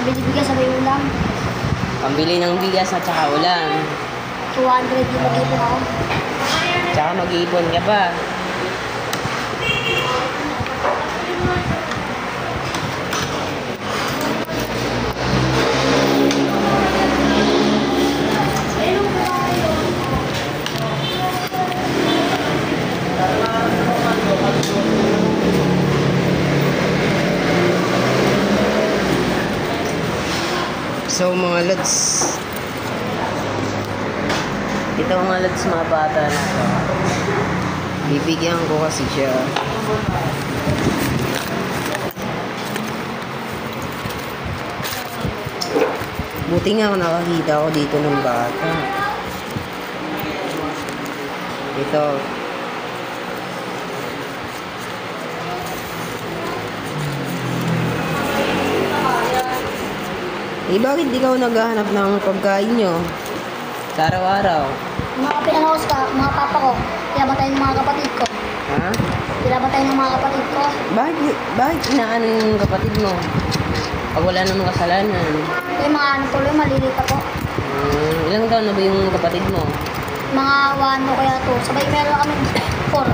Pambili bigas sa may ulam. Pambili ng bigas at saka ulam. 200 yung mag-ipon ako. Tsaka mag-iipon ka pa. So mga lods, ito mga lods, mga bata na to, bibigyan ko kasi siya. Buti nga ako nakakita ko dito ng bata. Ito. Bakit di ka naghahanap ng pagkain nyo sa araw-araw? Mga pinanaos ka, mga papa ko, pinabantay ng mga kapatid ko. Ha? Pinabantay ng mga kapatid ko. Bakit inaano yung kapatid mo? Pag wala namang kasalanan. Yung mga ano tuloy, maliliit ako. Ilang taon na ba yung kapatid mo? Mga 1 o kaya 2. Sabay meron kami 4.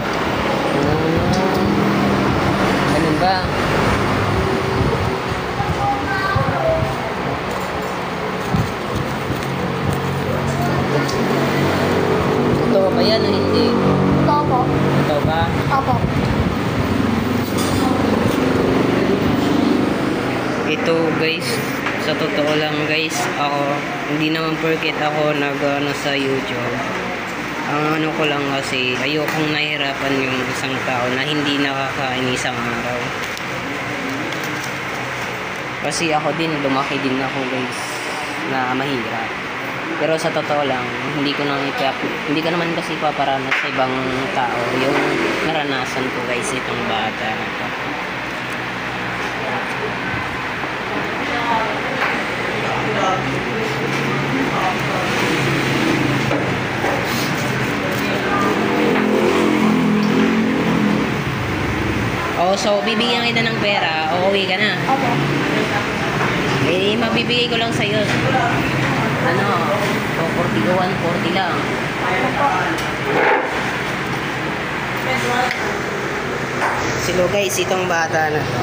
Ganun ba? Totoo ba yan o hindi? Totoo po. Totoo ba? Opo. Ito guys, sa totoo lang guys, ako, hindi naman porket ako nag-ano sa YouTube. Ang ano ko lang kasi, ayokong nahirapan yung isang tao na hindi nakakain isang araw. Kasi ako din, lumaki din ako guys, na mahirap. Pero sa totoo lang, hindi ko naman kasi paparanas sa ibang tao yung naranasan ko guys, itong bata na to. Oh, so bibigyan kita ng pera, uuwi ka na. Opo. Eh, mabibigay ko lang sa'yo. Ano, 40 o 140 lang. Silo guys, itong bata na to.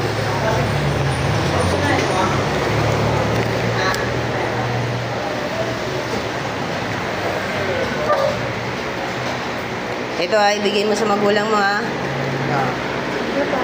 Ito ay bigay mo sa magulang mo ha. Ito po.